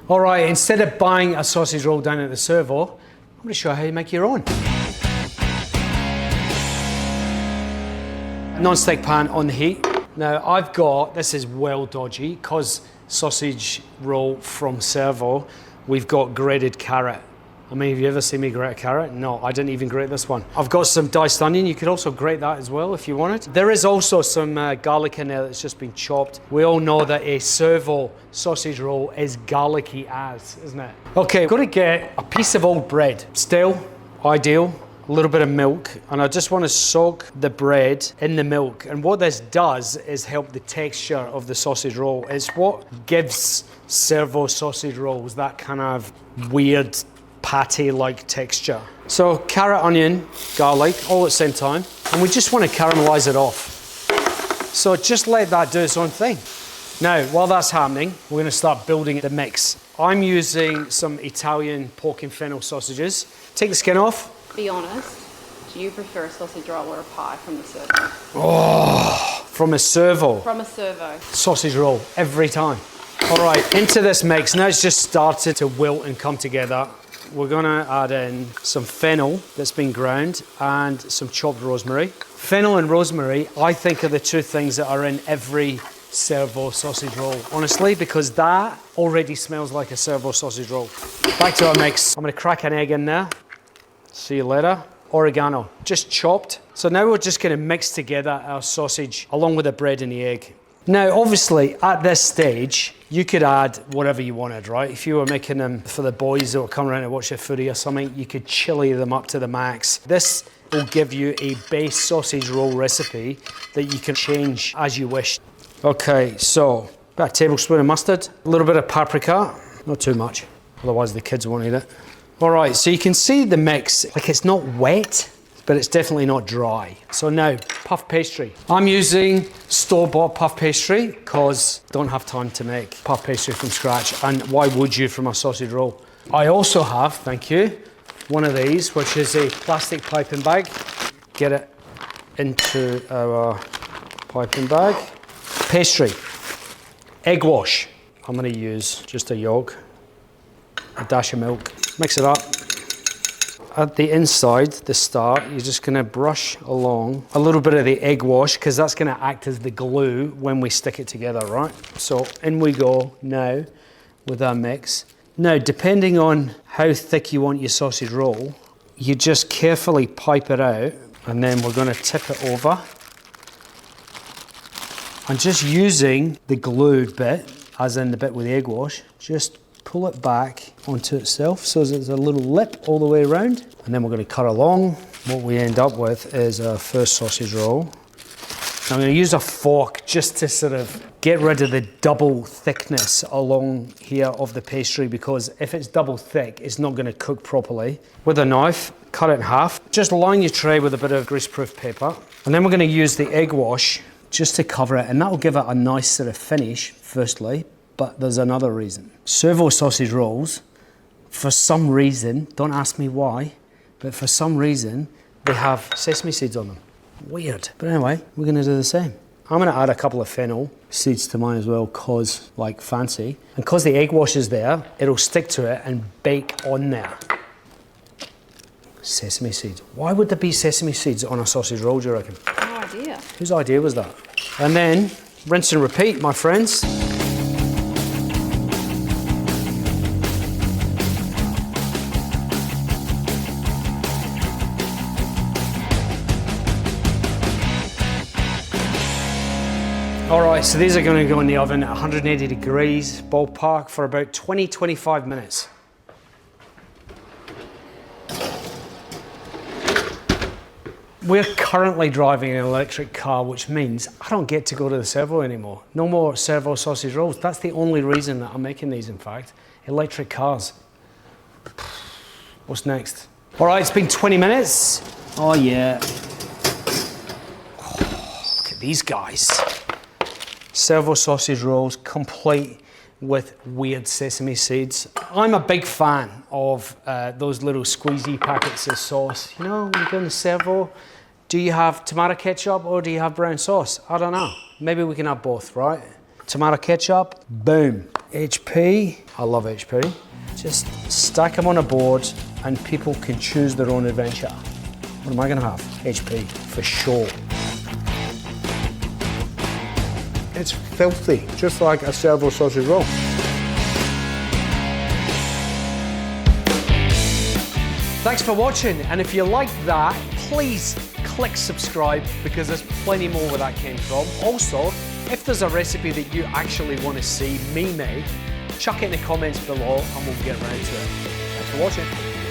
All right, instead of buying a sausage roll down at the Servo, I'm going to show you how you make your own. Non-stick pan on the heat. Now I've got, this is well dodgy, because sausage roll from Servo, we've got grated carrot. I mean, have you ever seen me grate a carrot? No, I didn't even grate this one. I've got some diced onion. You could also grate that as well if you wanted. There is also some garlic in there that's just been chopped. We all know that a Servo sausage roll is garlicky as, isn't it? Okay, I've got to get a piece of old bread. Stale, ideal. A little bit of milk, and I just want to soak the bread in the milk. And what this does is help the texture of the sausage roll. It's what gives Servo sausage rolls that kind of weird patty-like texture. So carrot, onion, garlic, all at the same time. And we just want to caramelize it off. So just let that do its own thing. Now, while that's happening, we're going to start building the mix. I'm using some Italian pork and fennel sausages. Take the skin off. Be honest, do you prefer a sausage roll or a pie from the Servo? Oh, from a Servo. From a Servo. Sausage roll, every time. All right, into this mix. Now it's just started to wilt and come together. We're gonna add in some fennel that's been ground and some chopped rosemary. Fennel and rosemary, I think, are the two things that are in every Servo sausage roll, honestly, because that already smells like a Servo sausage roll. Back to our mix. I'm gonna crack an egg in there. See you later. Oregano, just chopped. So now we're just gonna mix together our sausage along with the bread and the egg. Now, obviously, at this stage, you could add whatever you wanted, right? If you were making them for the boys that were coming around to watch a footy or something, you could chili them up to the max. This will give you a base sausage roll recipe that you can change as you wish. Okay, so about a tablespoon of mustard, a little bit of paprika, not too much, otherwise the kids won't eat it. All right, so you can see the mix, like it's not wet, but it's definitely not dry. So now, puff pastry. I'm using store-bought puff pastry because I don't have time to make puff pastry from scratch, and why would you from a sausage roll? I also have, thank you, one of these, which is a plastic piping bag. Get it into our piping bag. Pastry, egg wash. I'm gonna use just a yolk, a dash of milk, mix it up. At the inside, the start, you're just gonna brush along a little bit of the egg wash because that's gonna act as the glue when we stick it together, right? So in we go now with our mix. Now, depending on how thick you want your sausage roll, you just carefully pipe it out and then we're gonna tip it over. And just using the glued bit, as in the bit with the egg wash, just pull it back onto itself so there's a little lip all the way around. And then we're going to cut along. What we end up with is our first sausage roll. Now I'm going to use a fork just to sort of get rid of the double thickness along here of the pastry, because if it's double thick, it's not going to cook properly. With a knife, cut it in half. Just line your tray with a bit of greaseproof paper. And then we're going to use the egg wash just to cover it, and that will give it a nice sort of finish, firstly. But there's another reason. Servo sausage rolls, for some reason, don't ask me why, but for some reason, they have sesame seeds on them. Weird. But anyway, we're gonna do the same. I'm gonna add a couple of fennel seeds to mine as well, cause like fancy. And cause the egg wash is there, it'll stick to it and bake on there. Sesame seeds. Why would there be sesame seeds on a sausage roll, do you reckon? No idea. Whose idea was that? And then, rinse and repeat, my friends. All right, so these are going to go in the oven at 180 degrees, ballpark, for about 20-25 minutes. We're currently driving an electric car, which means I don't get to go to the Servo anymore. No more Servo sausage rolls. That's the only reason that I'm making these, in fact. Electric cars. What's next? All right, it's been 20 minutes. Oh, yeah. Oh, look at these guys. Servo sausage rolls, complete with weird sesame seeds. I'm a big fan of those little squeezy packets of sauce. You know, when you go in the Servo, do you have tomato ketchup or do you have brown sauce? I don't know. Maybe we can have both, right? Tomato ketchup, boom. HP. I love HP. Just stack them on a board and people can choose their own adventure. What am I gonna have? HP, for sure. It's filthy, just like a Servo sausage roll. Thanks for watching, and if you liked that, please click subscribe because there's plenty more where that came from. Also, if there's a recipe that you actually want to see me make, chuck it in the comments below and we'll get around to it. Thanks for watching.